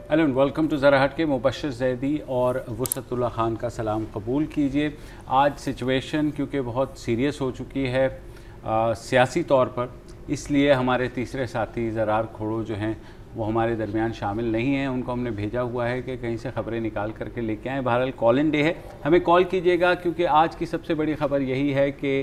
Elon, welcome to ज़रा हट के। मुबशर ज़ैदी और वुसअतुल्लाह ख़ान का सलाम कबूल कीजिए। आज सिचुएशन क्योंकि बहुत सीरियस हो चुकी है सियासी तौर पर, इसलिए हमारे तीसरे साथी ज़रार खोड़ो जो हैं वो हमारे दरमियान शामिल नहीं हैं। उनको हमने भेजा हुआ है कि कहीं से ख़बरें निकाल करके लेके आएँ। बहरहाल कॉल इन डे है, हमें कॉल कीजिएगा क्योंकि आज की सबसे बड़ी ख़बर यही है कि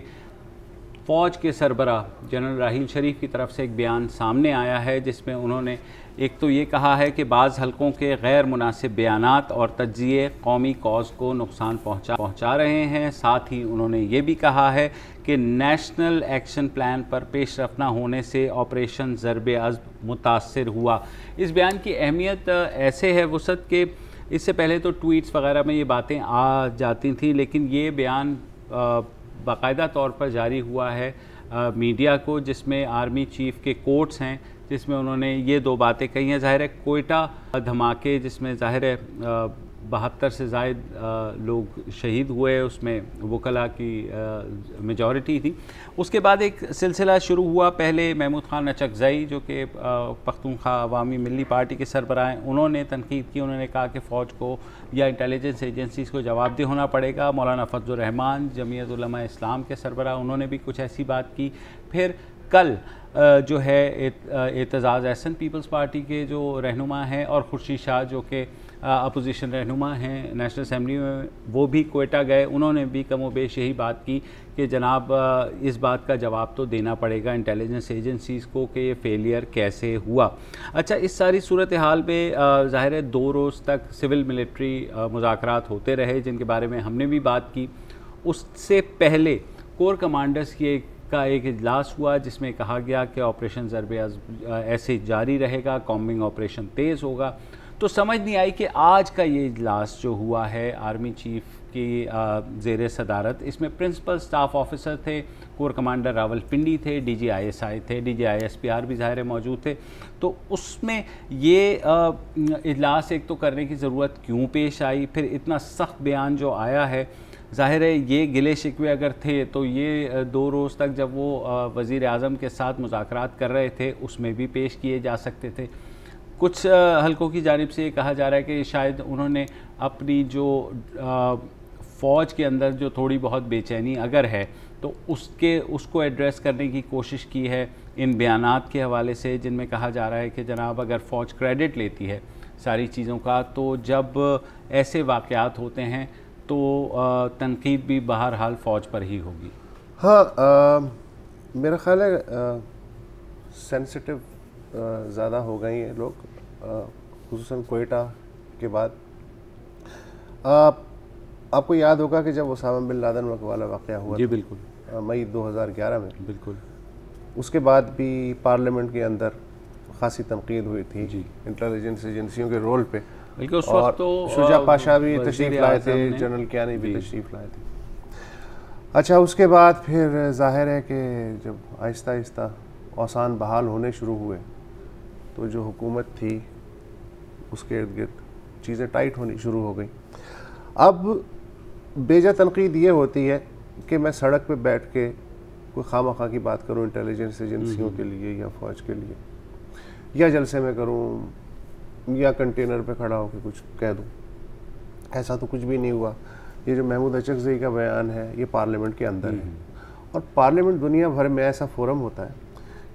फ़ौज के सरबरा जनरल राहील शरीफ की तरफ से एक बयान सामने आया है जिसमें उन्होंने एक तो ये कहा है कि बाज़ हलकों के गैर मुनासिब बयानात और तज्ज़िये कौमी कौज़ को नुकसान पहुँचा रहे हैं। साथ ही उन्होंने ये भी कहा है कि नेशनल एक्शन प्लान पर पेशरफ़ न होने से ऑपरेशन ज़र्ब-ए-अज़्ब मुतासर हुआ। इस बयान की अहमियत ऐसे है वसत के इससे पहले तो ट्वीट्स वगैरह में ये बातें आ जाती थी, लेकिन ये बयान बाकायदा तौर पर जारी हुआ है मीडिया को, जिसमें आर्मी चीफ़ के कोट्स हैं जिसमें उन्होंने ये दो बातें कही हैं। ज़ाहिर है कोयटा धमाके जिसमें ज़ाहिर है 72 से ज़ायद लोग शहीद हुए, उसमें वकला की मेजॉरिटी थी। उसके बाद एक सिलसिला शुरू हुआ। पहले महमूद ख़ान नचकज़ई जो कि पख्तूनख्वा अवामी मिली पार्टी के सरबराह हैं, उन्होंने तनकीद की। उन्होंने कहा कि फ़ौज को या इंटेलिजेंस एजेंसीज़ को जवाबदेह होना पड़ेगा। मौलाना फजलुर रहमान जमीयत उलमा इस्लाम के सरबराह, उन्होंने भी कुछ ऐसी बात की। फिर कल जो है एतज़ाज़ एहसन पीपल्स पार्टी के जो रहनुमा हैं और खुर्शीद शाह जो कि अपोजिशन रहनुमा हैं नेशनल असम्बली में, वो भी कोयटा गए। उन्होंने भी कम व बेश यही बात की कि जनाब इस बात का जवाब तो देना पड़ेगा इंटेलिजेंस एजेंसीज़ को कि ये फेलियर कैसे हुआ। अच्छा, इस सारी सूरत हाल में ज़ाहिर है 2 रोज़ तक सिविल मिलिट्री मुज़ाकरात होते रहे जिनके बारे में हमने भी बात की। उससे पहले कोर कमांडर्स की एक इजलास हुआ जिसमें कहा गया कि ऑपरेशन ज़र्ब-ए-अज़्ब ऐसे जारी रहेगा, कॉम्बिंग ऑपरेशन तेज़ होगा। तो समझ नहीं आई कि आज का ये इजलास जो हुआ है आर्मी चीफ़ की ज़ेर सदारत, इसमें प्रिंसिपल स्टाफ ऑफिसर थे, कोर कमांडर रावलपिंडी थे, DGISI थे, DGISPR भी ज़ाहिर मौजूद थे। तो उसमें ये इजलास एक तो करने की ज़रूरत क्यों पेश आई, फिर इतना सख्त बयान जो आया है, ज़ाहिर है ये गिले शिकवे अगर थे तो ये 2 रोज़ तक जब वो वज़ीर आज़म के साथ मुज़ाकरात कर रहे थे उसमें भी पेश किए जा सकते थे। कुछ हलकों की जानिब से ये कहा जा रहा है कि शायद उन्होंने अपनी जो फ़ौज के अंदर जो थोड़ी बहुत बेचैनी अगर है तो उसको एड्रेस करने की कोशिश की है इन बयानात के हवाले से, जिनमें कहा जा रहा है कि जनाब अगर फ़ौज क्रेडिट लेती है सारी चीज़ों का, तो जब ऐसे वाक़यात होते हैं तो तनकीद भी बहरहाल फ़ौज पर ही होगी। हाँ, मेरा ख़्याल है सेंसिटिव ज़्यादा हो गए हैं लोग, खुसूसन कोयटा के बाद। आपको याद होगा कि जब ओसामा बिन लादेन वाला वाक़या हुआ, जी बिल्कुल, मई 2011 में, बिल्कुल, उसके बाद भी पार्लियामेंट के अंदर ख़ासी तनकीद हुई थी इंटेलिजेंस एजेंसियों के रोल पे। बल्कि उस वक्त तो शुजा पाशा भी तशरीफ़ लाए थे, जनरल कियानी भी तशरीफ़ लाए थे। अच्छा, उसके बाद फिर ज़ाहिर है कि जब आहिस्ता आहिस्ता औसान बहाल होने शुरू हुए तो जो हुकूमत थी उसके इर्द गिर्द चीज़ें टाइट होनी शुरू हो गई। अब बेजा तनकीद ये होती है कि मैं सड़क पे बैठ के कोई खामखा की बात करूं इंटेलिजेंस एजेंसियों के लिए या फ़ौज के लिए, या जलसे में करूं या कंटेनर पे खड़ा होकर कुछ कह दूं। ऐसा तो कुछ भी नहीं हुआ। ये जो महमूद नचकज़ई का बयान है ये पार्लियामेंट के अंदर है, और पार्लियामेंट दुनिया भर में ऐसा फोरम होता है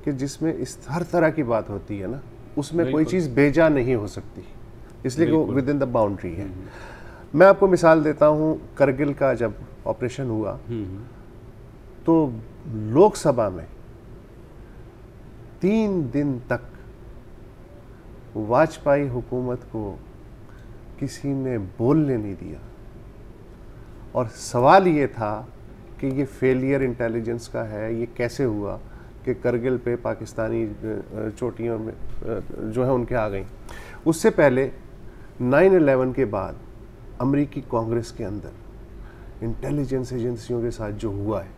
कि जिसमें इस हर तरह की बात होती है ना, उसमें कोई चीज़ बेजा नहीं हो सकती, इसलिए वो विद इन द बाउंड्री है। मैं आपको मिसाल देता हूँ, करगिल का जब ऑपरेशन हुआ तो लोकसभा में 3 दिन तक वाजपेयी हुकूमत को किसी ने बोलने नहीं दिया, और सवाल ये था कि ये फेलियर इंटेलिजेंस का है। ये कैसे हुआ कि करगिल पे पाकिस्तानी चोटियों में जो है उनके आ गई। उससे पहले 9/11 के बाद अमेरिकी कांग्रेस के अंदर इंटेलिजेंस एजेंसियों के साथ जो हुआ है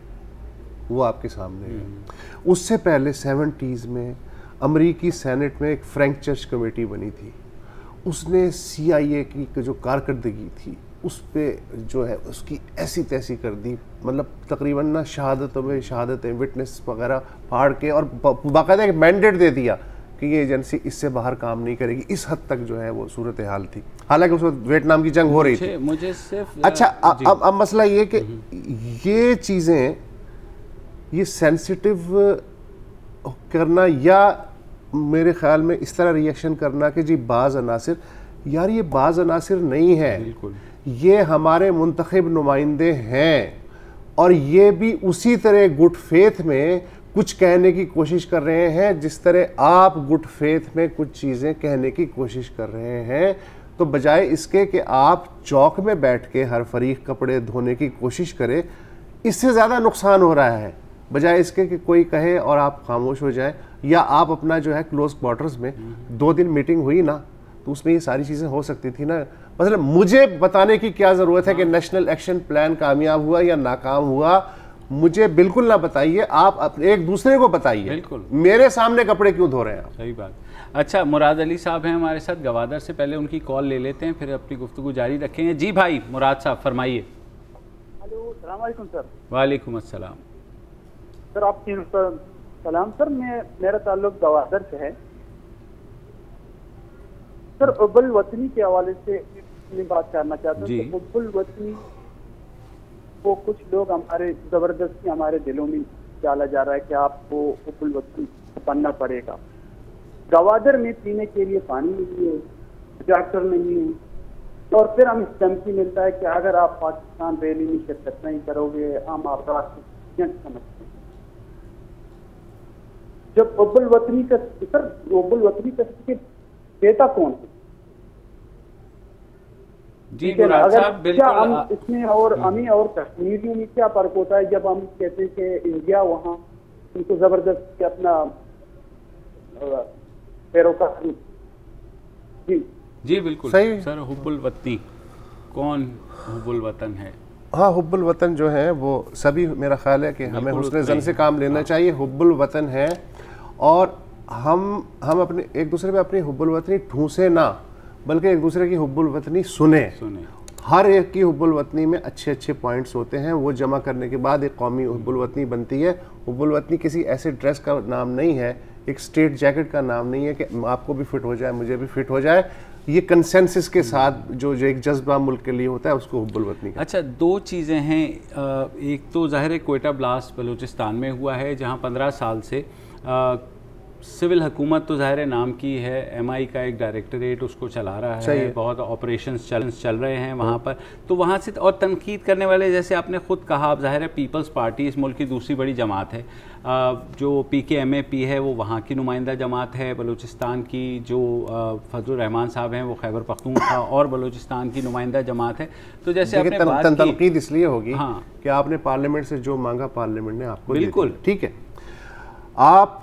वो आपके सामने है। उससे पहले 70s में अमेरिकी सेनेट में एक फ्रैंक चर्च कमेटी बनी थी, उसने CIA की जो कारकर्दगी थी उस पर जो है उसकी ऐसी तैसी कर दी, मतलब तकरीबन ना शहादतें विटनेस वगैरह फाड़ के, और बाकायदा एक मैंडेट दे दिया कि ये एजेंसी इससे बाहर काम नहीं करेगी, इस हद तक जो है वो सूरत हाल थी। हालांकि उस वक्त वियतनाम की जंग हो रही थी। मुझे सिर्फ अच्छा, अब मसला ये कि ये चीज़ें, ये सेंसिटिव करना या मेरे ख्याल में इस तरह रिएक्शन करना कि जी बाज़ अनासिर, यार ये बाज़ अनासिर नहीं है, ये हमारे मुंतखब नुमाइंदे हैं और ये भी उसी तरह गुड फेथ में कुछ कहने की कोशिश कर रहे हैं जिस तरह आप गुड फेथ में कुछ चीज़ें कहने की कोशिश कर रहे हैं। तो बजाय इसके कि आप चौक में बैठ के हर फरीक कपड़े धोने की कोशिश करे, इससे ज़्यादा नुकसान हो रहा है। बजाय इसके कि कोई कहे और आप खामोश हो जाए, या आप अपना जो है क्लोज क्वार्टर्स में 2 दिन मीटिंग हुई ना, तो उसमें ये सारी चीज़ें हो सकती थी ना। मतलब मुझे बताने की क्या ज़रूरत है कि नेशनल एक्शन प्लान कामयाब हुआ या नाकाम हुआ, मुझे बिल्कुल ना बताइए, आप एक दूसरे को बताइए। बिल्कुल, मेरे सामने कपड़े क्यों धो रहे हैं आप? सही बात। अच्छा, मुराद अली साहब हैं हमारे साथ गवादर से, पहले उनकी कॉल ले लेते हैं, फिर अपनी गुफ्तगू जारी रखेंगे। जी भाई मुराद साहब फरमाइए। हेलो, अस्सलाम वालेकुम सर। वालेकुम अस्सलाम सर, आपकी सलाम सर। मेरा ताल्लुक गवादर से है सर। उब्बुल वतनी के हवाले से मैं बात करना चाहता हूँ। तो उब्बुल वतनी को कुछ लोग हमारे जबरदस्ती हमारे दिलों में डाला जा रहा है कि आपको उब्बुल वतनी बनना पड़ेगा। गवादर में पीने के लिए पानी नहीं है, डॉक्टर नहीं है, और फिर हमें धमकी मिलता है कि अगर आप पाकिस्तान रैली में शिरकत नहीं करोगे हम आपका समझते हैं। जब उब्बुल वतनी का सर, उब्बुल वतनी का बेटा कौन है? जी मुराद साहब, बिल्कुल। हम इसमें और हमें और कश्मीरियों में क्या फर्क होता है जब हम कहते हैं कि इंडिया वहाँ उनको जबरदस्ती अपना पैरोकार। जी बिल्कुल सही सर। हुब्बुल वतनी कौन हुब्बुल वतन है? हाँ, हुब्बुल वतन जो है वो सभी, मेरा ख्याल है कि हमें हुस्न ज़न से काम लेना चाहिए। हुब्बुल वतन है और हम अपने एक दूसरे पे अपनी हुब्बुल वतनी ठूंसे ना, बल्कि एक दूसरे की हुब्बुल वतनी सुने। हर एक की हुब्बुल वतनी में अच्छे अच्छे पॉइंट्स होते हैं, वो जमा करने के बाद एक कौमी हुब्बुल वतनी बनती है। हुब्बुल वतनी किसी ऐसे ड्रेस का नाम नहीं है, एक स्ट्रेट जैकेट का नाम नहीं है कि आपको भी फिट हो जाए मुझे भी फिट हो जाए। ये कंसेंसस के साथ जो एक जज्बा मुल्क के लिए होता है उसको हुब्बुल वतनी का। अच्छा, 2 चीज़ें हैं। एक तो ज़ाहिर है कोयटा ब्लास्ट बलूचिस्तान में हुआ है, जहाँ 15 साल से सिविल हुकूमत तो ज़ाहिर नाम की है, MI का एक डायरेक्टरेट उसको चला रहा है, बहुत ऑपरेशंस चल रहे हैं वहाँ पर। तो वहाँ से और तनकीद करने वाले, जैसे आपने ख़ुद कहा, अब ज़ाहिर है पीपल्स पार्टी इस मुल्क की दूसरी बड़ी जमात है। जो PKMAP है वो वहाँ की नुमाइंदा जमात है। बलूचिस्तान की जो फजलुर रहमान साहब हैं वो खैबर पख्तूनख्वा और बलूचिस्तान की नुमाइंदा जमात है। तो जैसे आपने बात की, तनकीद इसलिए होगी हाँ, कि आपने पार्लियामेंट से जो मांगा पार्लियामेंट ने आपको बिल्कुल ठीक है। आप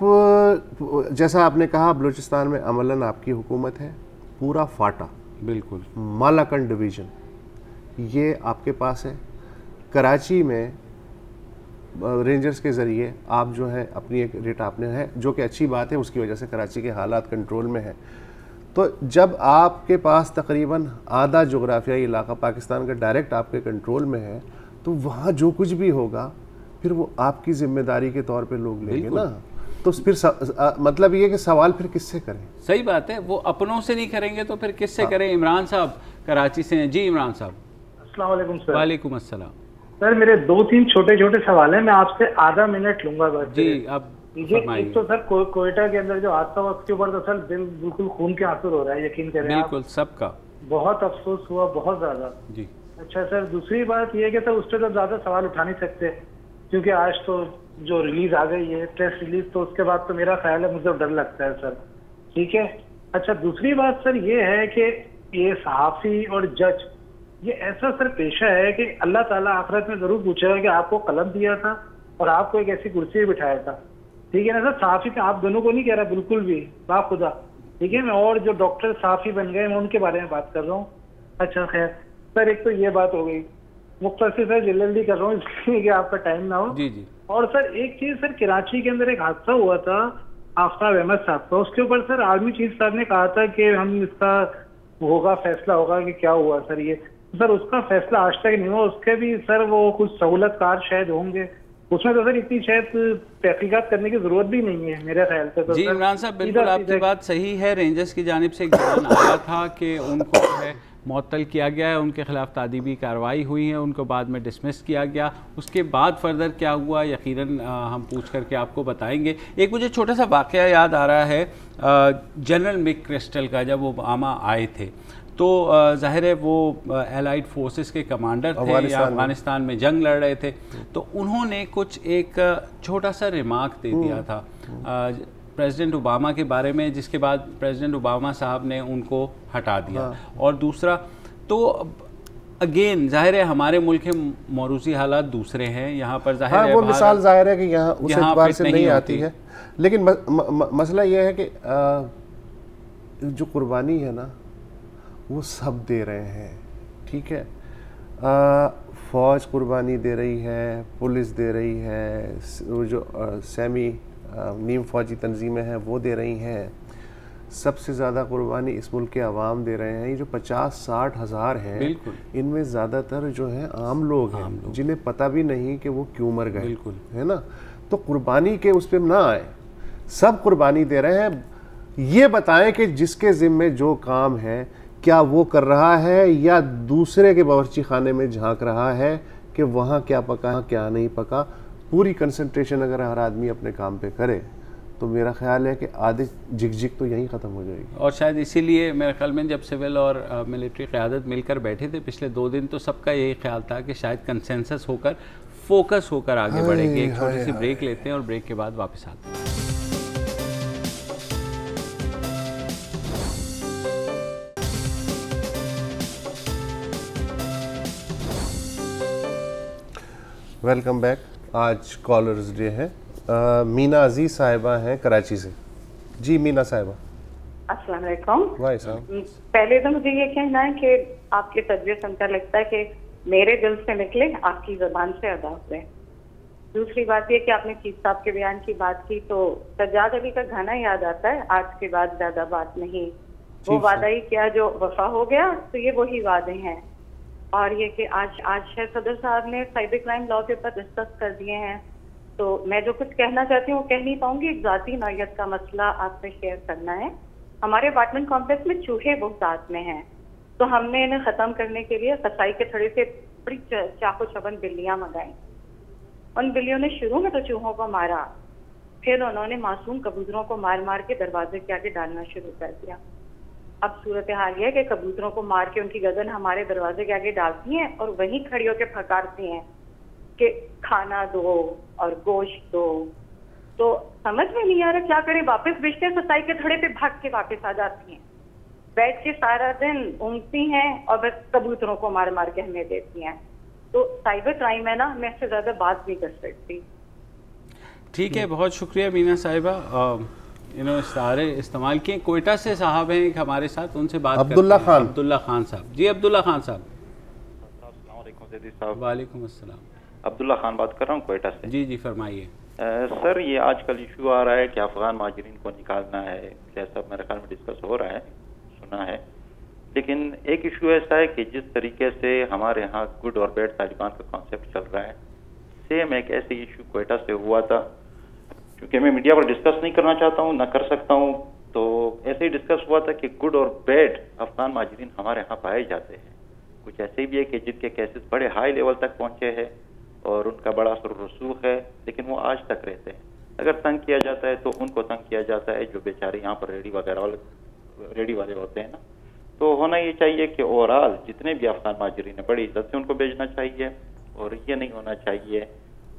जैसा आपने कहा बलूचिस्तान में अमलन आपकी हुकूमत है, पूरा फाटा, बिल्कुल मालाकंड डिवीज़न ये आपके पास है। कराची में रेंजर्स के ज़रिए आप जो है अपनी एक रेट आपने है, जो कि अच्छी बात है, उसकी वजह से कराची के हालात कंट्रोल में है। तो जब आपके पास तकरीबन आधा जोग्राफियाई इलाका पाकिस्तान का डायरेक्ट आपके कंट्रोल में है, तो वहाँ जो कुछ भी होगा फिर वो आपकी जिम्मेदारी के तौर पे लोग लेंगे ना। तो फिर मतलब ये कि सवाल फिर किससे करें? सही बात है, वो अपनों से नहीं करेंगे तो फिर किससे करें? इमरान साहब कराची से हैं। जी इमरान साहब। अस्सलाम वालेकुम सर। वालेकुम अस्सलाम सर, मेरे 2-3 छोटे सवाल हैं, मैं आपसे आधा मिनट लूंगा बस। जी अब एक तो सर कोयटा के अंदर जो हादसा हुआ उसके ऊपर तो सर दिल बिल्कुल खून के आंसू हो रहा है, यकीन करें। बिल्कुल सबका बहुत अफसोस हुआ, बहुत ज्यादा। जी अच्छा सर, दूसरी बात ये है कि सर उस पर तो ज्यादा सवाल उठा नहीं सकते क्योंकि आज तो जो रिलीज आ गई है प्रेस रिलीज, तो उसके बाद तो मेरा ख्याल है मुझे डर लगता है सर। ठीक है। अच्छा, दूसरी बात सर ये है कि ये सहाफी और जज ये ऐसा सर पेशा है कि अल्लाह ताला आखिरत में जरूर पूछेगा कि आपको कलम दिया था और आपको एक ऐसी कुर्सी बिठाया था। ठीक है ना सर। सहाफी पे आप दोनों को नहीं कह रहा बिल्कुल भी, बाखुदा। ठीक है। मैं और जो डॉक्टर सहाफी बन गए मैं उनके बारे में बात कर रहा हूँ। अच्छा खैर सर, एक तो ये बात हो गई, मुख्तसर सर जल्दी कर रहा हूँ इसलिए कि आपका टाइम ना हो। जी जी। और सर एक चीज सर, कराची के अंदर एक हादसा हुआ था आफ्ताब अहमद साहब का, उसके ऊपर सर आर्मी चीफ साहब ने कहा था कि हम इसका होगा फैसला होगा कि क्या हुआ सर। ये सर उसका फैसला आज तक नहीं हुआ। उसके भी सर वो कुछ सहूलतकार शायद होंगे, उसमें तो सर इतनी शायद तहकीकात करने की जरूरत भी नहीं है मेरे ख्याल से। तो जी इमरान साहब बिल्कुल आपकी बात सही है। रेंजर्स की जानिब से एक बयान आया था कि उनको जो है मुअत्तल किया गया है, उनके खिलाफ तादीबी कार्रवाई हुई है, उनको बाद में डिसमिस किया गया। उसके बाद फर्दर क्या हुआ यकीनन हम पूछ करके आपको बताएंगे। एक मुझे छोटा सा वाक़या याद आ रहा है जनरल मैक्रिस्टल का, जब ओबामा आए थे तो ज़ाहिर है वो एलाइड फोर्सेस के कमांडर थे या अफगानिस्तान में जंग लड़ रहे थे, तो उन्होंने कुछ एक छोटा सा रिमार्क दे दिया था प्रेसिडेंट ओबामा के बारे में, जिसके बाद प्रेसिडेंट ओबामा साहब ने उनको हटा दिया। और दूसरा तो अगेन जाहिर है हमारे मुल्क के मौरूसी हालात दूसरे हैं, यहाँ पर जाहिर है वो मिसाल जाहिर है कि यहाँ उस एतबार से नहीं आती है, लेकिन मसला यह है कि जो कुर्बानी है ना वो सब दे रहे हैं, ठीक है। फ़ौज कुर्बानी दे रही है, पुलिस दे रही है, वो जो सेमी नीम फ़ौजी तंजीमें हैं वो दे रही हैं। सबसे ज़्यादा कुर्बानी इस मुल्क के अवाम दे रहे हैं। ये जो 50-60 हज़ार हैं, इनमें ज़्यादातर जो है आम लोग हैं जिन्हें पता भी नहीं कि वो क्यों मर गए, है ना। तो कुर्बानी के उस पर ना आए, सब कुर्बानी दे रहे हैं। ये बताएं कि जिसके ज़िम्मे जो काम है क्या वो कर रहा है या दूसरे के बावर्ची खाने में झांक रहा है कि वहाँ क्या पका क्या नहीं पका। पूरी कंसंट्रेशन अगर हर आदमी अपने काम पे करे तो मेरा ख्याल है कि आधे झिकझिक तो यहीं ख़त्म हो जाएगी। और शायद इसीलिए मेरे ख्याल में जब सिविल और मिलिट्री क़यादत मिलकर बैठे थे पिछले 2 दिन, तो सबका यही ख्याल था कि शायद कंसेंसस होकर फोकस होकर आगे बढ़ेंगे। एक छोटी सी ब्रेक लेते हैं और ब्रेक के बाद वापस आते हैं। Welcome back. आज कॉलर्स डे है। मीना अजीज साहिबा हैं कराची से। जी मीना साहिबा। अस्सलाम वालेकुम। वालेकुम। पहले तो मुझे ये कहना है कि आपके तजज़िये सुनकर लगता है कि मेरे दिल से निकले, आपकी ज़बान से अदा हुए। दूसरी बात ये कि आपने चीफ साहब के बयान की बात की तो सज्जाद अली का गाना याद आता है, आज के बाद ज़्यादा बात नहीं, वो वादा ही क्या जो वफा हो गया। तो ये वही वादे हैं। और ये कि आज शायद सदर साहब ने साइबर क्राइम लॉ के ऊपर डिस्कस कर दिए हैं, तो मैं जो कुछ कहना चाहती हूँ वो कह नहीं पाऊंगी। एक ज़ाती नौयत का मसला आपसे शेयर करना है। हमारे अपार्टमेंट कॉम्प्लेक्स में चूहे बहुत में हैं, तो हमने इन्हें ख़त्म करने के लिए कसाई के थड़े से बड़ी चाकू चबंद बिल्लियाँ मंगाई। उन बिल्लियों ने शुरू में तो चूहों को मारा, फिर उन्होंने मासूम कबूतरों को मार मार के दरवाजे के आगे डालना शुरू कर दिया। अब सूरत हाल ये है कि कबूतरों को मार के उनकी गर्दन हमारे दरवाजे के आगे डालती हैं और वहीं खड़ी होकर फकारती हैं कि खाना दो और गोश्त दो। तो समझ में नहीं आ रहा क्या करें। वापस बेचते हैं, कसाई के थड़े पे भाग के वापस आ जाती हैं, बैठ के सारा दिन ऊँगती हैं और बस कबूतरों को मार मार के हमें देती हैं। तो साइबर क्राइम है ना, मैं इससे ज़्यादा बात नहीं कर सकती। ठीक है, बहुत शुक्रिया मीना साहिबा, इन्होंने सारे इस्तेमाल किए। कोयटा से साहब हैं एक हमारे साथ, उनसे बात अब्दुल्ला खान। अब्दुल्ला खान साहब। जी अब्दुल्ला खान साहब। वालेकुम अस्सलाम। अब्दुल्ला खान बात कर रहा हूँ कोयटा से। जी जी फरमाइए। सर ये आजकल इशू आ रहा है कि अफगान महाजरीन को निकालना है, जैसा मेरे ख्याल में डिस्कस हो रहा है, सुना है। लेकिन एक इशू ऐसा है कि जिस तरीके से हमारे यहाँ गुड और बैड तालिबान का कॉन्सेप्ट चल रहा है, सेम एक ऐसे इशू कोयटा से हुआ था। क्योंकि मैं मीडिया पर डिस्कस नहीं करना चाहता हूँ, ना कर सकता हूँ, तो ऐसे ही डिस्कस हुआ था कि गुड और बैड अफगान महाजरीन हमारे यहाँ पाए जाते हैं। कुछ ऐसे भी है कि जिनके केसेस बड़े हाई लेवल तक पहुँचे हैं और उनका बड़ा रसूख है, लेकिन वो आज तक रहते हैं। अगर तंग किया जाता है तो उनको तंग किया जाता है, जो बेचारे यहाँ पर रेडी वाले होते हैं ना। तो होना ये चाहिए कि ओवरऑल जितने भी अफगान महाजरीन हैं बड़ी इज्जत से उनको भेजना चाहिए, और ये नहीं होना चाहिए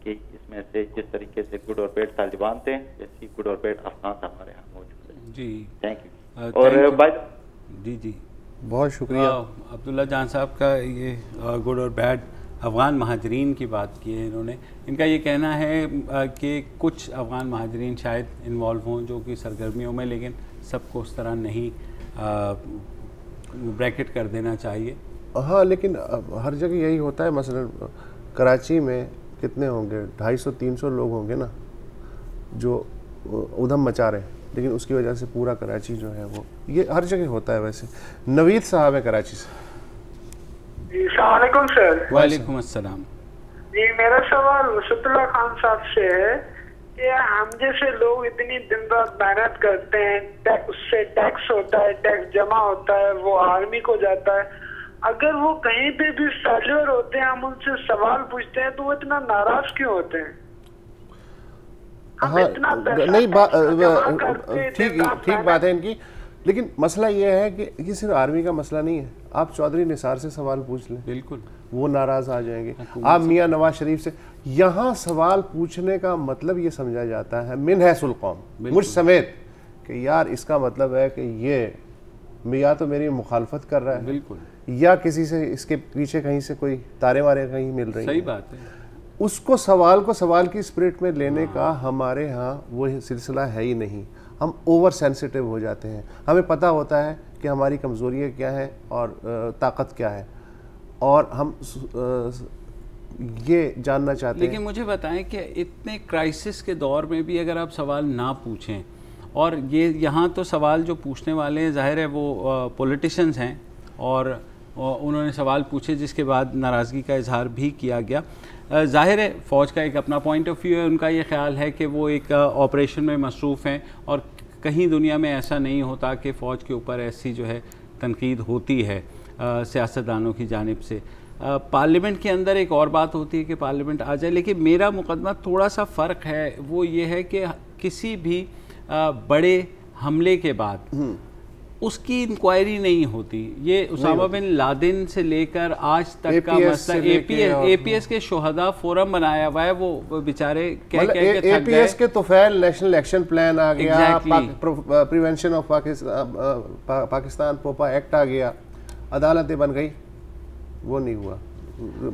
कि इसमें से जिस तरीके से गुड और बैड तालिबान थे, जैसी गुड और बैड अफगान हमारे यहाँ मौजूद है। जी थैंक यू। और बाय जी बहुत शुक्रिया अब्दुल्ला जान साहब का। ये गुड और बैड अफ़गान महाजरीन की बात की है इन्होंने। इनका ये कहना है कि कुछ अफ़गान महाजरीन शायद इन्वॉल्व हों जो कि सरगर्मियों में, लेकिन सबको उस तरह नहीं ब्रैकेट कर देना चाहिए। हाँ, लेकिन हर जगह यही होता है। मसलन कराची में कितने होंगे, 250-300 लोग होंगे ना जो उधम मचा रहे हैं, लेकिन उसकी वजह से पूरा कराची जो है वो, ये हर जगह होता है। वैसे नवीद साहब है कराची से। अस्सलाम वालेकुम सर। वालेकुम अस्सलाम। जी, मेरा सवाल वसतुल्लाह खान साहब से है कि हम जैसे लोग इतनी दिन रात मेहनत करते हैं, उससे टैक्स होता है, टैक्स जमा होता है, वो आर्मी को जाता है, अगर वो कहीं पे भी फेलियर होते हैं, हम उनसे सवाल पूछते हैं तो वो इतना नाराज क्यों होते हैं? हाँ, नहीं ठीक बात है इनकी, लेकिन मसला ये है कि ये सिर्फ आर्मी का मसला नहीं है। आप चौधरी निसार से सवाल पूछ लें, बिल्कुल वो नाराज आ जाएंगे। आप मियाँ नवाज शरीफ से, यहाँ सवाल पूछने का मतलब ये समझा जाता है मिन हैसुल कौम, मुझ समेत, कि यार इसका मतलब है कि ये मियाँ तो मेरी मुखालफत कर रहा है, बिल्कुल, या किसी से इसके पीछे कहीं से कोई तारे वारे कहीं मिल रही है। सही बात है। उसको सवाल को सवाल की स्पिरिट में लेने का हमारे यहाँ वो सिलसिला है ही नहीं। हम ओवर सेंसिटिव हो जाते हैं। हमें पता होता है कि हमारी कमज़ोरियाँ क्या है और ताकत क्या है, और हम ये जानना चाहते हैं। लेकिन मुझे बताएं कि इतने क्राइसिस के दौर में भी अगर आप सवाल ना पूछें, और ये यहाँ तो सवाल जो पूछने वाले हैं ज़ाहिर है वो पॉलिटिशियंस हैं, और उन्होंने सवाल पूछे जिसके बाद नाराज़गी का इजहार भी किया गया। ज़ाहिर है फ़ौज का एक अपना पॉइंट ऑफ व्यू है, उनका ये ख्याल है कि वो एक ऑपरेशन में मसरूफ़ हैं, और कहीं दुनिया में ऐसा नहीं होता कि फ़ौज के ऊपर ऐसी जो है तनकीद होती है सियासतदानों की जानिब से। पार्लियामेंट के अंदर एक और बात होती है कि पार्लियामेंट आ जाए, लेकिन मेरा मुकदमा थोड़ा सा फ़र्क है, वो ये है कि किसी भी बड़े हमले के बाद उसकी इंक्वायरी नहीं होती। ये उसामा बिन लादेन से लेकर आज तक का मसला, एपीएस के शोहदा फोरम बनाया हुआ है, वो बेचारे कह के थक गए। एपीएस के तोफैल नेशनल एक्शन प्लान आ गया, प्रिवेंशन ऑफ पाकिस्तान पोपा एक्ट आ गया, अदालतें बन गई, वो नहीं हुआ।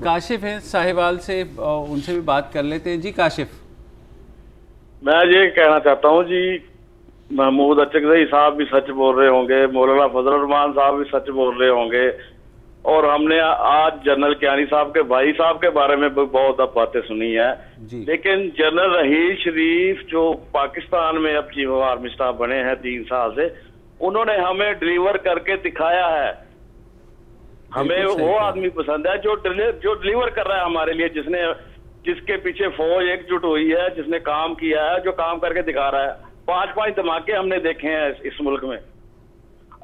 काशिफ है साहिवाल से, उनसे भी बात कर लेते हैं। जी काशिफ। मैं ये कहना चाहता हूँ जी, महमूद अचकज़ई साहब भी सच बोल रहे होंगे, मौलाना फजल रहमान साहब भी सच बोल रहे होंगे, और हमने आज जनरल कियानी साहब के भाई साहब के बारे में बहुत बातें सुनी है, लेकिन जनरल रहील शरीफ जो पाकिस्तान में अब चीफ ऑफ आर्मी स्टाफ बने हैं 3 साल से, उन्होंने हमें डिलीवर करके दिखाया है। हमें वो आदमी पसंद है जो डिलीवर कर रहा है हमारे लिए, जिसके पीछे फौज एकजुट हुई है, जिसने काम किया है, जो काम करके दिखा रहा है। 5 धमाके हमने देखे हैं इस मुल्क में।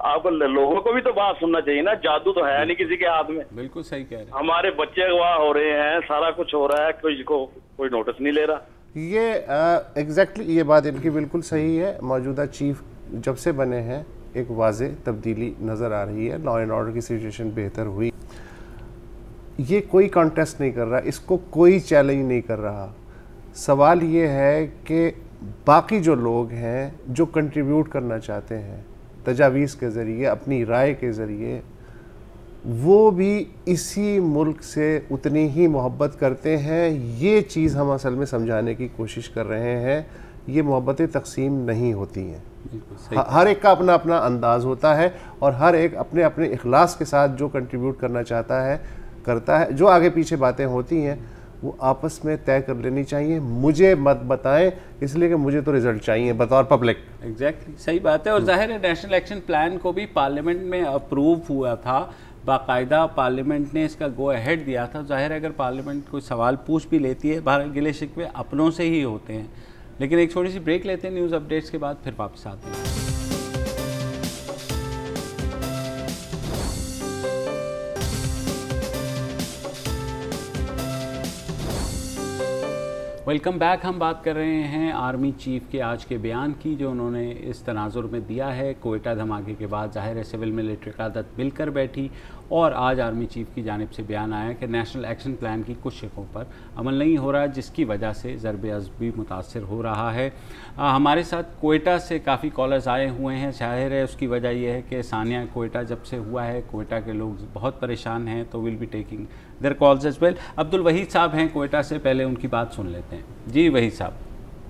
आप लोगों को भी तो बात सुनना चाहिए ना, जादू तो है नहीं किसी के हाथ में। बिल्कुल सही कह रहे हैं। हमारे बच्चे गवाह हो रहे हैं, सारा कुछ हो रहा है, कोई नोटिस नहीं ले रहा। ये एग्जैक्टली ये बात इनकी बिल्कुल सही है। मौजूदा चीफ जब से बने हैं एक वाज़ेह तब्दीली नज़र आ रही है, लॉ एंड ऑर्डर की सिचुएशन बेहतर हुई। ये कोई कॉन्टेस्ट नहीं कर रहा, इसको कोई चैलेंज नहीं कर रहा। सवाल ये है कि बाकी जो लोग हैं जो कंट्रीब्यूट करना चाहते हैं तजावीज़ के ज़रिए, अपनी राय के ज़रिए, वो भी इसी मुल्क से उतनी ही मोहब्बत करते हैं। ये चीज़ हम असल में समझाने की कोशिश कर रहे हैं। ये मोहब्बतें तकसीम नहीं होती हैं, हर एक का अपना अपना अंदाज़ होता है, और हर एक अपने अपने इखलास के साथ जो कंट्रीब्यूट करना चाहता है करता है। जो आगे पीछे बातें होती हैं वो आपस में तय कर लेनी चाहिए। मुझे मत बताएं, इसलिए कि मुझे तो रिजल्ट चाहिए बतौर पब्लिक। एग्जैक्टली सही बात है। और जाहिर है नेशनल एक्शन प्लान को भी पार्लियामेंट में अप्रूव हुआ था, बाकायदा पार्लियामेंट ने इसका गो अहेड दिया था। जाहिर है अगर पार्लियामेंट कोई सवाल पूछ भी लेती है, बाहर गिले शिकवे अपनों से ही होते हैं। लेकिन एक छोटी सी ब्रेक लेते हैं, न्यूज़ अपडेट्स के बाद फिर वापस आते हैं। Welcome back. हम बात कर रहे हैं आर्मी चीफ के आज के बयान की, जो उन्होंने इस तनाजुर में दिया है। कोयटा धमाके के बाद जाहिर है सिविल मिलिट्री क़यादत मिलकर बैठी, और आज आर्मी चीफ की जानिब से बयान आया कि नेशनल एक्शन प्लान की कुछ शिकों पर अमल नहीं हो रहा, जिसकी वजह से ज़रब-ए-अज़्ब भी मुतासर हो रहा है। हमारे साथ कोयटा से काफ़ी कॉलर्स आए हुए हैं। जाहिर है उसकी वजह यह है कि सानिया कोयटा जब से हुआ है, कोयटा के लोग बहुत परेशान हैं, तो will be taking their calls as well. Abdul Wahid साहब हैं कोयटा से, पहले उनकी बात सुन लेते हैं। जी वहीद साहब।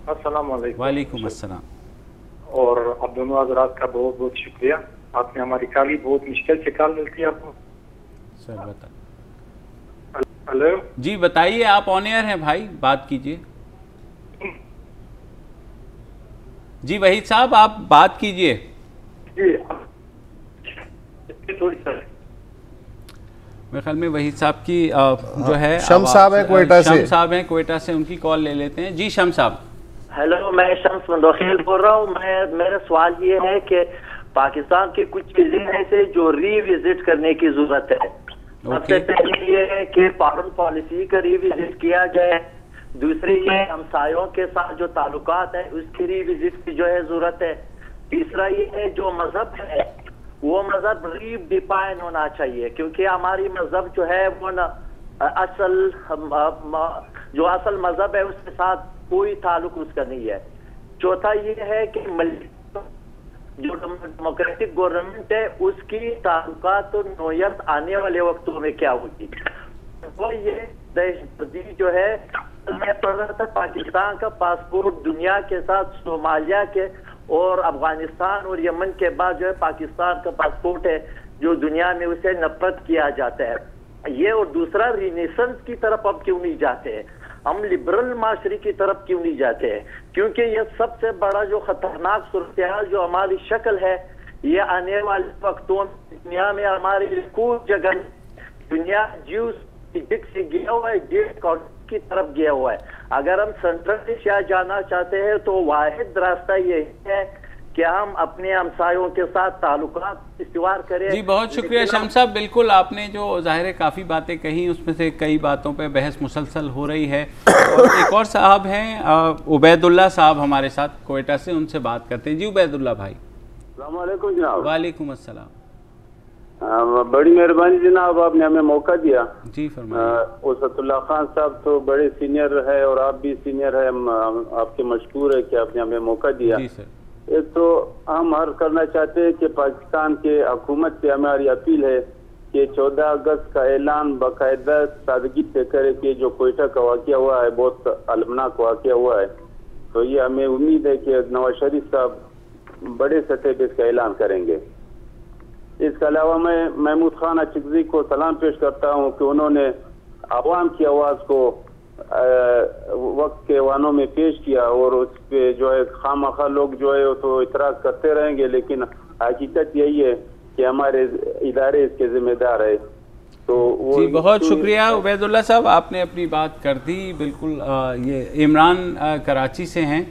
अस्सलाम वालेकुम। वालेकुम अस्सलाम। और आप दोनों हज़रात का बहुत बहुत शुक्रिया। आपने हमारी कॉल बहुत मुश्किल से कॉल मिलती है आपको। सर बता। हेलो जी बताइए, आप ऑन एयर हैं भाई, बात कीजिए। जी वहीद साहब आप बात कीजिए। जी थोड़ी सर मेरे ख्याल में वहीद साहब की जो है शम्स साहब हैं कोयटा से, शम्स साहब हैं कोयटा से, उनकी कॉल ले लेते हैं। जी शम्स साहब। हेलो, मैं शम्स मंदोखेल बोल रहा हूँ। मेरा सवाल ये है कि पाकिस्तान की कुछ चीजें ऐसे जो रीविजिट करने की जरूरत है। सबसे पहले ये है कि फॉरेन पॉलिसी का रीविजिट किया जाए। दूसरी ये हमसायों के साथ जो ताल्लुकात है उसकी रीविजिट की जो है जरूरत है। तीसरा ये है जो मजहब है वो मजहब रीडिफाइन होना चाहिए, क्योंकि हमारी मजहब जो है वो न जो असल मजहब है उसके साथ कोई ताल्लुक उसका नहीं है। चौथा ये है कि जो डेमोक्रेटिक गवर्नमेंट है उसकी ताल्लुकात तो नोयत आने वाले वक्तों में क्या होगी। वो ये दहशतगर्दी जो है, मैं पढ़ रहा था पाकिस्तान का पासपोर्ट दुनिया के साथ सोमालिया के और अफगानिस्तान और यमन के बाद जो है पाकिस्तान का पासपोर्ट है जो दुनिया में उसे नफरत किया जाता है। ये और दूसरा रिनेसेंस की तरफ अब क्यों नहीं जाते हैं, हम लिबरल माशरे की तरफ क्यों नहीं जाते हैं, क्योंकि ये सबसे बड़ा जो खतरनाक सूरत जो हमारी शक्ल है ये आने वाले वक्तों में दुनिया में हमारी कुछ जगह दुनिया ज्यूस से गया हुआ है, की तरफ गया हुआ है। अगर हम सेंट्रल एशिया जाना चाहते हैं तो वाहिद रास्ता यही है कि हम अपने हमसायों के साथ ताल्लुकात इस्तेवार करें। जी बहुत शुक्रिया शम्स साहब। बिल्कुल आपने जो ज़ाहिर है काफ़ी बातें कही, उसमें से कई बातों पे बहस मुसलसल हो रही है। और एक और साहब हैं उबैदुल्ला साहब हमारे साथ कोयटा से, उनसे बात करते हैं। जी उबैदुल्ला भाई। अस्सलाम वालेकुम जनाब। वालेकुम अस्सलाम। बड़ी मेहरबानी जनाब, आपने हमें मौका दिया। जी फरमाइए। उसतुल्लाह खान साहब तो बड़े सीनियर है और आप भी सीनियर है, हम आपके मशकूर है कि आपने हमें मौका दिया। जी सर। एक तो हम अर्ज करना चाहते हैं कि पाकिस्तान के हुकूमत से हमारी अपील है कि 14 अगस्त का ऐलान बाकायदा सादगी से करे कि जो कोयटा का वाक़या हुआ है बहुत अलमनाक वाक़या हुआ है, तो ये हमें उम्मीद है कि नवाज शरीफ साहब बड़े सतह पे इसका ऐलान करेंगे। इसके अलावा मैं महमूद खान अचकज़ई को सलाम पेश करता हूँ कि उन्होंने आवाम की आवाज़ को वक्त के वानों में पेश किया और उस पे जो है खामखा लोग जो है तो इतराज करते रहेंगे, लेकिन हकीकत यही है कि हमारे इदारे इसके जिम्मेदार है। तो वो जी बहुत शुक्रिया उबैदुल्ला साहब, आपने अपनी बात कर दी। बिल्कुल ये इमरान कराची से हैं,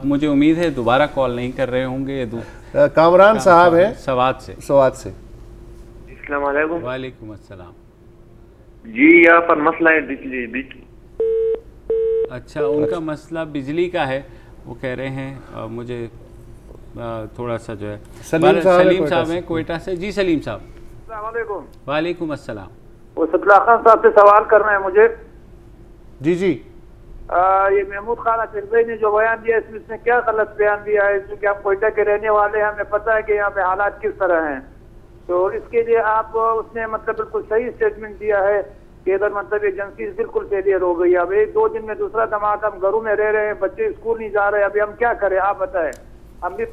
मुझे उम्मीद है दोबारा कॉल नहीं कर रहे होंगे। कामरान साहब है सवाद से। अस्सलाम वालेकुम। वालेकुम अस्सलाम। जी यहाँ पर मसला है बिजली। अच्छा, उनका मसला बिजली का है, वो कह रहे हैं मुझे थोड़ा सा जो है सलीम साहब हैं कोयटा से। जी सलीम साहब। अस्सलाम वालेकुम। वालेकुम अस्सलाम। उसतुल्लाह खान साहब से सवाल करना है मुझे। जी जी। ये महमूद खान अचकज़ई ने जो बयान दिया इसमें क्या गलत बयान दिया है, क्योंकि हम कोयटा के रहने वाले हैं, हमें पता है कि यहाँ पे हालात किस तरह हैं। तो इसके लिए आप उसने मतलब बिल्कुल सही स्टेटमेंट दिया है कि इधर मतलब एजेंसी बिल्कुल फेलियर हो गई। अब 1-2 दिन में दूसरा धमाका, हम घरों में रह रहे हैं, बच्चे स्कूल नहीं जा रहे, अभी हम क्या करें आप बताएं। हम भी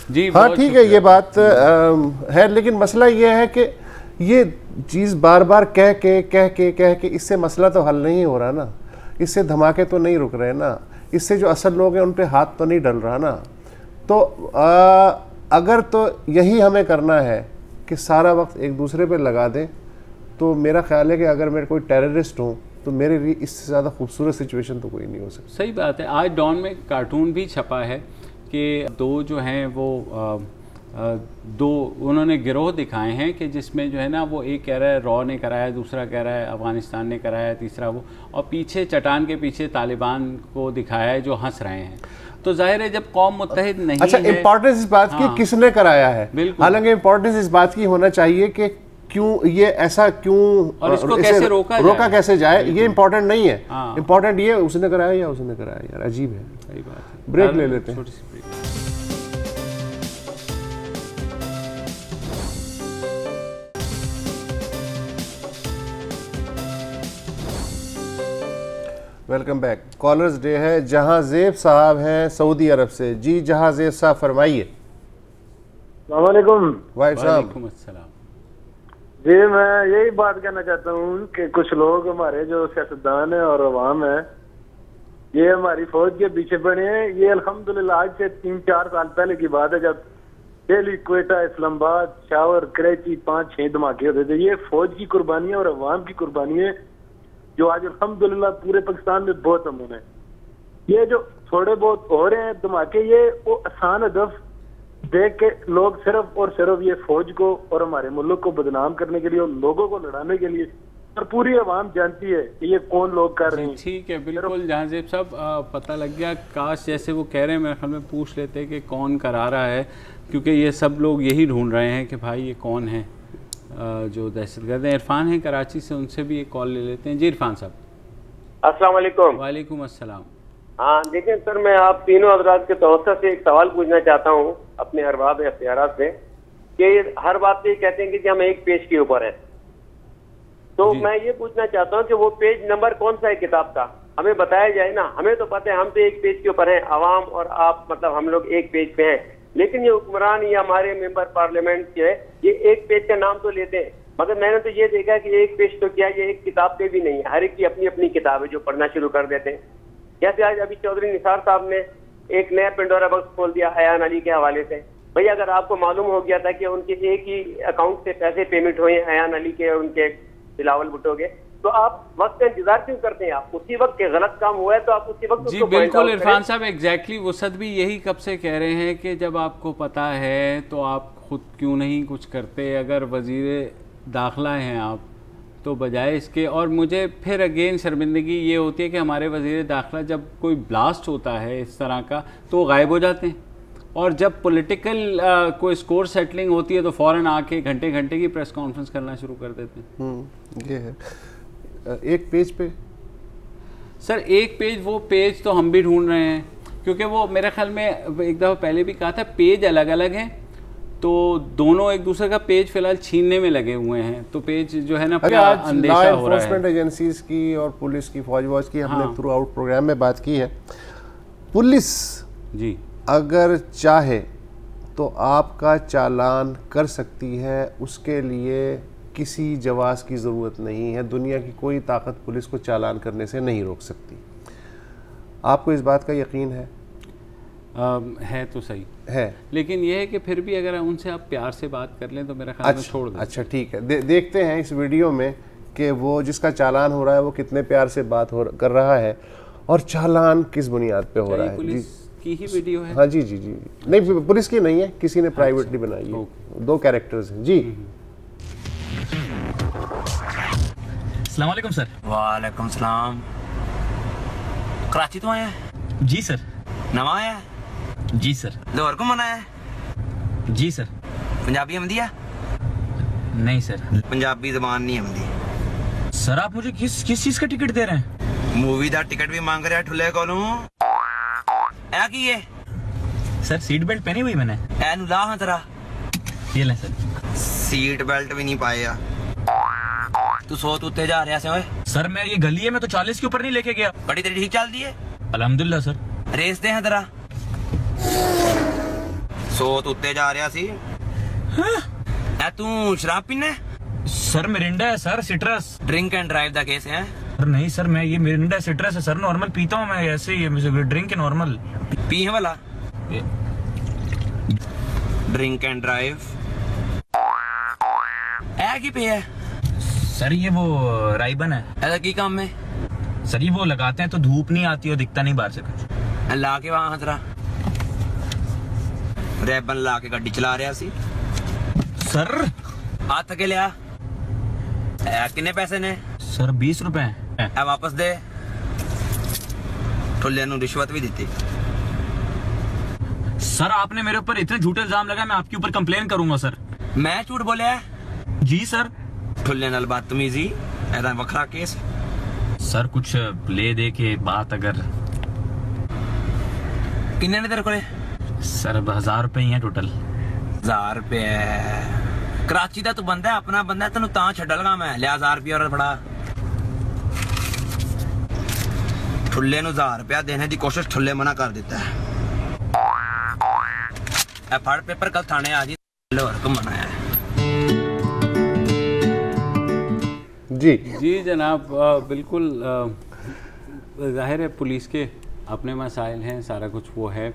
जी हाँ ठीक है, ये बात है, लेकिन मसला ये है कि ये चीज़ बार बार कह के इससे मसला तो हल नहीं हो रहा ना, इससे धमाके तो नहीं रुक रहे ना, इससे जो असल लोग हैं उन पे हाथ तो नहीं डल रहा ना। तो अगर तो यही हमें करना है कि सारा वक्त एक दूसरे पे लगा दें, तो मेरा ख्याल है कि अगर मैं कोई टेररिस्ट हूँ तो मेरे लिए इससे ज़्यादा खूबसूरत सिचुएशन तो कोई नहीं हो सकती। सही बात है। आज डॉन में कार्टून भी छपा है कि दो जो हैं वो दो उन्होंने गिरोह दिखाए हैं कि जिसमें जो है ना वो एक कह रहा है रॉ ने कराया, दूसरा कह रहा है अफगानिस्तान ने कराया, तीसरा वो, और पीछे चट्टान के पीछे तालिबान को दिखाया है जो हंस रहे हैं। तो जाहिर है जब कौम मुत्तहिद नहीं अच्छा, है। इम्पोर्टेंस इस बात की किसने कराया है, हालांकि इम्पोर्टेंस इस बात की होना चाहिए कि क्यों ये ऐसा क्यों और इसको कैसे रोका कैसे जाए, ये इम्पोर्टेंट नहीं है। इम्पोर्टेंट ये उसने कराया या उसने कराया, यार अजीब है। सही बात है। ब्रेक ले लेते हैं। Welcome back. कॉलर्स डे है। जहांजेब साहब हैं सऊदी अरब से। जी जहांजेब साहब फरमाइए। वालेकुम वालेकुम अस्सलाम। जी मैं यही बात कहना चाहता हूँ कि कुछ लोग हमारे जो सियासतदान है और अवाम है, ये हमारी फौज के पीछे पड़े हैं। ये अल्हम्दुलिल्लाह आज से 3-4 साल पहले की बात है जब दिल्ली, क्वेटा, इस्लामाबाद, शावर, कराची 5-6 धमाके होते थे। ये फौज की कुर्बानी और अवाम की कुर्बानी है जो आज अल्हम्दुलिल्लाह पूरे पाकिस्तान में बहुत अमन है। ये जो थोड़े बहुत हो रहे हैं धमाके, ये वो आसान हदफ देख के लोग सिर्फ और सिर्फ ये फौज को और हमारे मुल्क को बदनाम करने के लिए और लोगों को लड़ाने के लिए, और पूरी आवाम जानती है कि ये कौन लोग कर रहे हैं। ठीक है, बिल्कुल जहांजेब साहब पता लग गया। काश जैसे वो कह रहे हैं मेरे ख्याल में पूछ लेते कि कौन करा रहा है, क्योंकि ये सब लोग यही ढूंढ रहे हैं कि भाई ये कौन है जो दहशतगर्द हैं। इरफान है कराची से, उनसे भी एक कॉल ले लेते हैं। जी इरफान साहब। अस्सलाम वालेकुम। वालेकुम अस्सलाम। हाँ देखिए सर, मैं आप तीनों हजरात के तवज्जो से एक सवाल पूछना चाहता हूँ अपने अरबाब इख्तियारात से, कि हर बात पे कहते हैं कि हम एक पेज के ऊपर है, तो मैं ये पूछना चाहता हूँ कि वो पेज नंबर कौन सा है किताब का, हमें बताया जाए ना। हमें तो पता है हम तो एक पेज के ऊपर हैं, अवाम और आप, मतलब हम लोग एक पेज पे हैं, लेकिन ये हुक्मरान या हमारे मेंबर पार्लियामेंट के ये एक पेज का नाम तो लेते हैं, मगर मैंने तो ये देखा कि एक पेज तो क्या, ये एक किताब पे भी नहीं है। हर एक की अपनी अपनी किताब है जो पढ़ना शुरू कर देते हैं। जैसे आज अभी चौधरी निसार साहब ने एक नया पिंडोरा बॉक्स खोल दिया अयान अली के हवाले से। भैया अगर आपको मालूम हो गया था कि उनके एक ही अकाउंट से पैसे पेमेंट हुए अयान अली के और उनके बिलावल भुट्टो के, तो आप वक्त का इंतजार क्यों करते हैं? आप उसी वक्त के गलत काम हुआ है तो आप उसी वक्त। जी बिल्कुल इरफान साहब, एग्जैक्टली वसत भी यही कब से कह रहे हैं कि जब आपको पता है तो आप खुद क्यों नहीं कुछ करते। अगर वजीर दाखिला हैं आप तो बजाय इसके, और मुझे फिर अगेन शर्मिंदगी ये होती है कि हमारे वजीर दाखिला जब कोई ब्लास्ट होता है इस तरह का तो गायब हो जाते हैं, और जब पॉलिटिकल कोई स्कोर सेटलिंग होती है तो फ़ौरन आके घंटे घंटे की प्रेस कॉन्फ्रेंस करना शुरू कर देते हैं। ये है एक पेज पे सर, एक पेज, वो पेज तो हम भी ढूंढ रहे हैं, क्योंकि वो मेरे ख्याल में एक दफ़ा पहले भी कहा था पेज अलग अलग हैं, तो दोनों एक दूसरे का पेज फिलहाल छीनने में लगे हुए हैं, तो पेज जो है ना अंदेशा हो रहा है। एजेंसीज की और पुलिस की, फौज की हमने थ्रू आउट प्रोग्राम में बात की है। पुलिस जी अगर चाहे तो आपका चालान कर सकती है, उसके लिए किसी जवाज़ की ज़रूरत नहीं है। दुनिया की कोई ताकत पुलिस को चालान करने से नहीं रोक सकती। आपको इस बात का यकीन है? है तो सही है, लेकिन यह है कि फिर भी अगर उनसे आप प्यार से बात कर लें तो मेरा ख्याल में छोड़ दें। अच्छा ठीक है, देखते हैं इस वीडियो में कि वो जिसका चालान हो रहा है वो कितने प्यार से बात कर रहा है और चालान किस बुनियाद पे हो रहा है। पुलिस की ही वीडियो है? हाँ जी जी जी, नहीं पुलिस की नहीं है, किसी ने प्राइवेटली बनाई है। दो कैरेक्टर्स हैं जी। अस्सलाम वालेकुम सर। वालेकुम सलाम। कराची तो आया है? जी सर। नवा आया है? जी सर। लाहौर को मनाया है? जी सर। पंजाबी आमदी है? नहीं सर, पंजाबी जबान नहीं आमदी। सर आप मुझे किस चीज का टिकट दे रहे हैं? मूवी का टिकट भी मांग रहे ठुले कोलों। ऐ की है? सर सीट बेल्ट पहनी हुई मैंने। ऐ नु ला हां तेरा। ये ले सर। सीट बेल्ट भी नहीं पाया। तू 100 उत्ते जा रहा है? सर मैं ये गली है, मैं तो 40 के ऊपर नहीं लेके गया। बड़ी तेरी ठीक चल दी है? अल्हम्दुलिल्लाह सर। रेस दे तेरा 100 उत्ते जा रहा सी। हाँ? तू शराब पीना है? सर मिरिंडा है sir, citrus. Drink and drive का केस है? नहीं सर, मैं ये मिरिंडा सिट्रस है सर, नॉर्मल पीता हूँ मैं ऐसे ही, ड्रिंक है नॉर्मल। पी है वाला ड्रिंक एंड ड्राइव है की पे है? सर ये वो राइबन है। ऐसा की काम में? सर ये वो लगाते हैं तो धूप नहीं आती और दिखता नहीं बाहर से कुछ। ला के वहां जरा रेबन ला के गाड़ी चला रहा सी। सर हाथ के लिया। कितने पैसे ने? सर 20 रुपए। वापस दे। ठुल्ले नु रिश्वत भी दी। सर आपने मेरे ऊपर इतने झूठे इल्जाम लगाए, मैं आपके ऊपर कंप्लेन करूंगा सर। मैं झूठ बोलिया? जी सर। ठुल्ले नाल बदतमीजी ऐसा वखरा केस। सर कुछ ले दे के बात अगर। किन्ने ने तेरे को? सर 1000 रुपए ही है टोटल। 1000 रुपए? कराची का तू बंदा है, अपना बंदा है, तेन ता छड्डलगा मैं। लिया 1000 रुपया और फड़ा। ठुल्ले नु 1000 रुपया देने की कोशिश, ठुल्ले मना कर देता है। फड़ पेपर कल थाने आ जी, लाहौर को मनाया है। जी जी जनाब, बिल्कुल जाहिर है पुलिस के अपने मसाइल हैं, सारा कुछ वो है।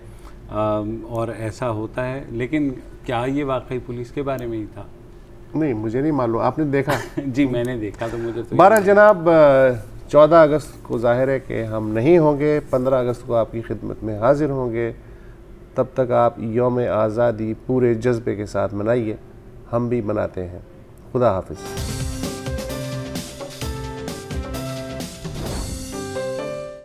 और ऐसा होता है। लेकिन क्या ये वाकई पुलिस के बारे में ही था? नहीं, मुझे नहीं मालूम, आपने देखा? जी मैंने देखा, तो मुझे तो बहरहाल जनाब 14 अगस्त को जाहिर है कि हम नहीं होंगे, 15 अगस्त को आपकी खिदमत में हाजिर होंगे। तब तक आप यौम आज़ादी पूरे जज्बे के साथ मनाइए, हम भी मनाते हैं। खुदा हाफिज़।